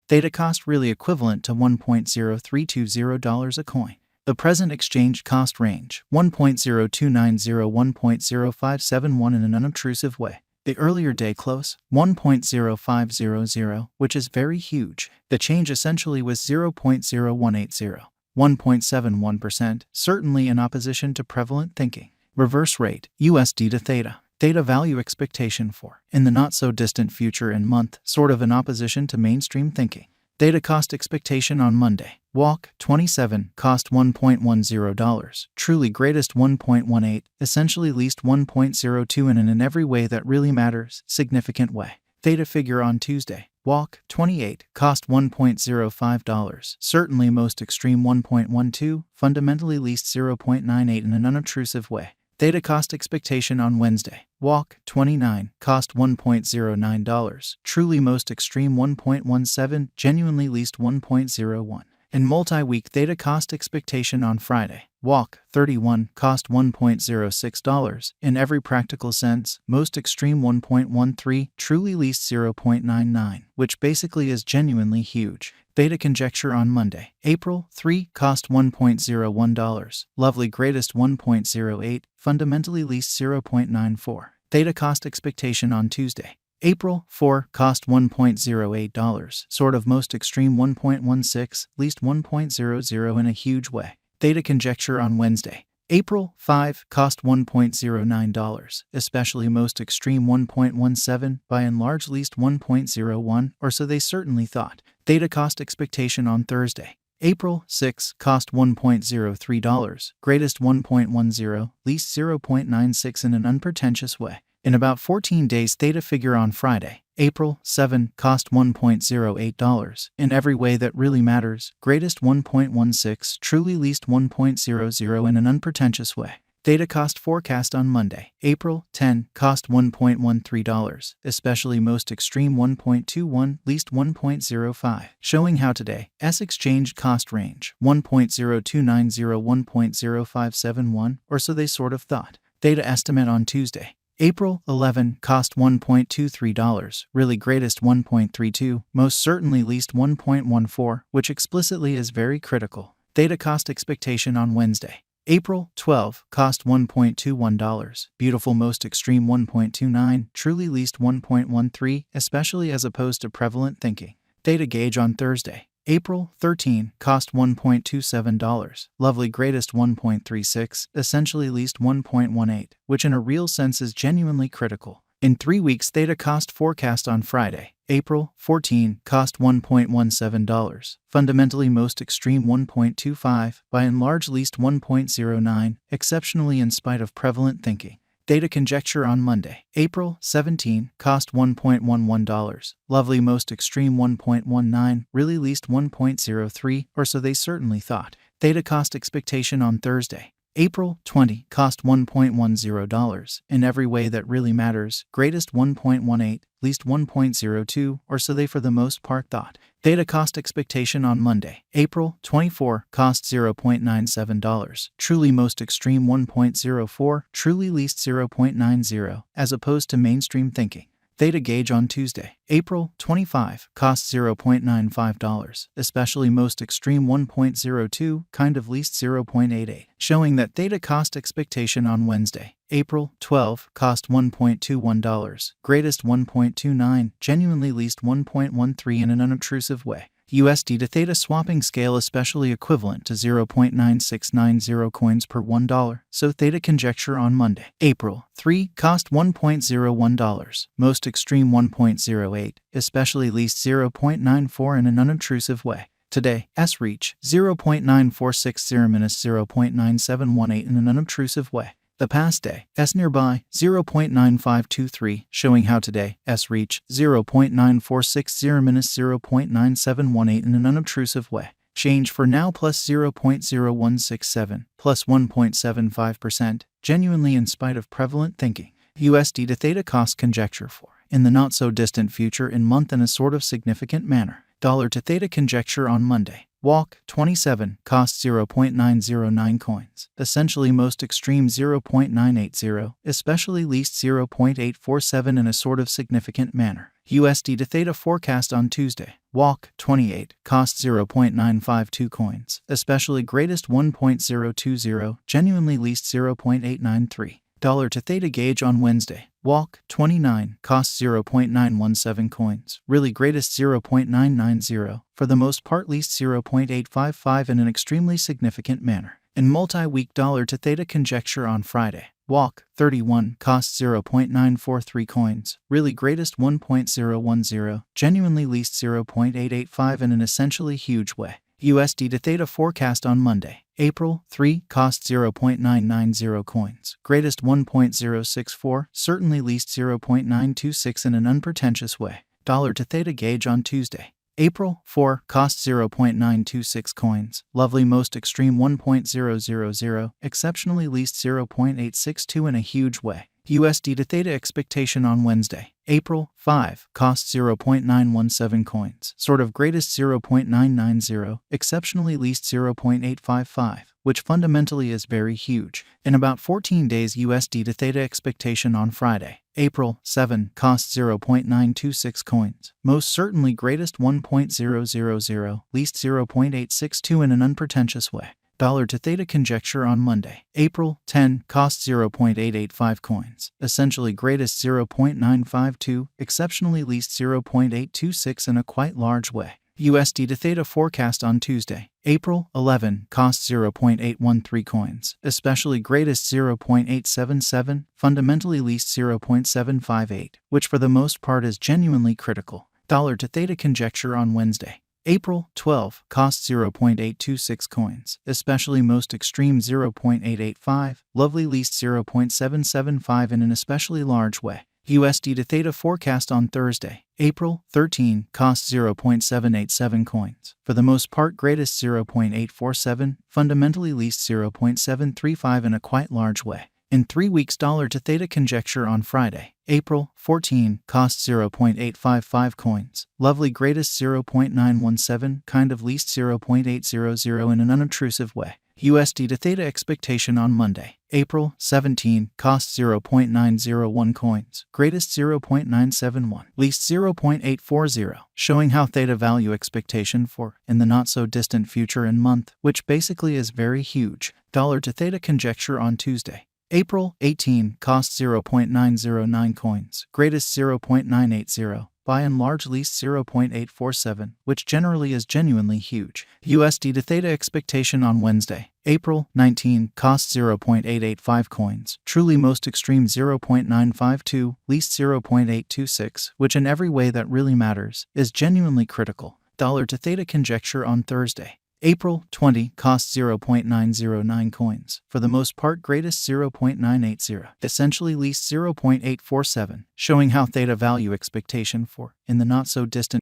Theta cost really equivalent to $1.0320 a coin. The present exchange cost range, 1.0290-1.0571 in an unobtrusive way. The earlier day close, 1.0500, which is very huge. The change essentially was 0.0180, 1.71%, certainly in opposition to prevalent thinking. Reverse rate, USD to Theta. Theta value expectation for, in the not-so-distant future and month, sort of in opposition to mainstream thinking. Theta cost expectation on Monday. Walk, 27, cost $1.10, truly greatest 1.18, essentially least 1.02 in every way that really matters, significant way. Theta figure on Tuesday. Walk, 28, cost $1.05, certainly most extreme 1.12, fundamentally least 0.98 in an unobtrusive way. Theta cost expectation on Wednesday. Walk, 29, cost $1.09, truly most extreme 1.17, genuinely least 1.01. In multi-week Theta cost expectation on Friday. Walk, 31, cost $1.06, in every practical sense, most extreme 1.13, truly least 0.99, which basically is genuinely huge. Theta conjecture on Monday. April, 3, cost $1.01, lovely greatest 1.08, fundamentally least 0.94. Theta cost expectation on Tuesday. April, 4, cost $1.08, sort of most extreme 1.16, least 1.00 in a huge way. Theta conjecture on Wednesday. April, 5, cost $1.09, especially most extreme 1.17, by and large least 1.01, or so they certainly thought. Theta cost expectation on Thursday. April, 6, cost $1.03, greatest 1.10, least 0.96 in an unpretentious way. In about 14 days Theta figure on Friday. April, 7, cost $1.08, in every way that really matters, greatest 1.16, truly least 1.00 in an unpretentious way. Theta cost forecast on Monday. April, 10, cost $1.13, especially most extreme 1.21, least 1.05, showing how today's exchange cost range, 1.0290-1.0571, or so they sort of thought. Theta estimate on Tuesday. April, 11, cost $1.23, really greatest 1.32, most certainly least 1.14, which explicitly is very critical. Theta cost expectation on Wednesday. April, 12, cost $1.21, beautiful most extreme 1.29, truly least 1.13, especially as opposed to prevalent thinking. Theta gauge on Thursday. April, 13, cost $1.27, lovely greatest 1.36, essentially least 1.18, which in a real sense is genuinely critical. In 3 weeks Theta cost forecast on Friday. April, 14, cost $1.17, fundamentally most extreme 1.25, by and large least 1.09, exceptionally in spite of prevalent thinking. Theta conjecture on Monday. April, 17, cost $1.11, lovely most extreme 1.19, really least 1.03, or so they certainly thought. Theta cost expectation on Thursday. April, 20, cost $1.10, in every way that really matters, greatest 1.18, least 1.02, or so they for the most part thought. Theta cost expectation on Monday. April, 24, cost $0.97, truly most extreme 1.04, truly least 0.90, as opposed to mainstream thinking. Theta gauge on Tuesday. April, 25, cost $0.95, especially most extreme 1.02, kind of least 0.88, showing that Theta cost expectation on Wednesday. April, 12, cost $1.21, greatest 1.29, genuinely least 1.13 in an unobtrusive way. USD to Theta swapping scale especially equivalent to 0.9690 coins per $1, so Theta conjecture on Monday. April, 3, cost $1.01, most extreme 1.08, especially least 0.94 in an unobtrusive way. Today, S reach, 0.9460-0.9718 in an unobtrusive way. The past day, S nearby, 0.9523, showing how today, S reach, 0.9460-0.9718 in an unobtrusive way. Change for now plus 0.0167, plus 1.75%, genuinely in spite of prevalent thinking. USD to Theta cost conjecture for, in the not-so-distant future in month in a sort of significant manner. Dollar to Theta conjecture on Monday. Walk 27 cost 0.909 coins, essentially most extreme 0.980, especially least 0.847 in a sort of significant manner. USD to Theta forecast on Tuesday. Walk 28 cost 0.952 coins, especially greatest 1.020, genuinely least 0.893. Dollar to Theta gauge on Wednesday. Walk 29 costs 0.917 coins, really greatest 0.990, for the most part least 0.855 in an extremely significant manner. In multi-week dollar to Theta conjecture on Friday. Walk 31 costs 0.943 coins, really greatest 1.010, genuinely least 0.885 in an essentially huge way. USD to Theta forecast on Monday. April 3 costs 0.990 coins, greatest 1.064, certainly least 0.926 in an unpretentious way. Dollar to Theta gauge on Tuesday. April 4 costs 0.926 coins, lovely most extreme 1.000, exceptionally least 0.862 in a huge way. USD to Theta expectation on Wednesday. April 5 costs 0.917 coins, sort of greatest 0.990, exceptionally least 0.855, which fundamentally is very huge. In about 14 days USD to Theta expectation on Friday. April 7 costs 0.926 coins, most certainly greatest 1.000, least 0.862 in an unpretentious way. Dollar to Theta conjecture on Monday. April 10 costs 0.885 coins, essentially greatest 0.952, exceptionally least 0.826 in a quite large way. USD to Theta forecast on Tuesday. April 11 costs 0.813 coins, especially greatest 0.877, fundamentally least 0.758, which for the most part is genuinely critical. Dollar to Theta conjecture on Wednesday. April 12 costs 0.826 coins, especially most extreme 0.885, lovely least 0.775 in an especially large way. USD to Theta forecast on Thursday. April 13 costs 0.787 coins, for the most part greatest 0.847, fundamentally least 0.735 in a quite large way. In 3 weeks dollar to Theta conjecture on Friday. April 14 costs 0.855 coins, lovely greatest 0.917, kind of least 0.800 in an unobtrusive way. USD to Theta expectation on Monday. April 17 costs 0.901 coins, greatest 0.971, least 0.840, showing how Theta value expectation for in the not so distant future and month, which basically is very huge. Dollar to Theta conjecture on Tuesday. April 18 costs 0.909 coins, greatest 0.980, by and large least 0.847, which generally is genuinely huge. USD to Theta expectation on Wednesday. April 19 costs 0.885 coins, truly most extreme 0.952, least 0.826, which in every way that really matters, is genuinely critical. Dollar to Theta conjecture on Thursday. April 20 costs 0.909 coins, for the most part greatest 0.980, essentially least 0.847, showing how Theta value expectation for in the not so distant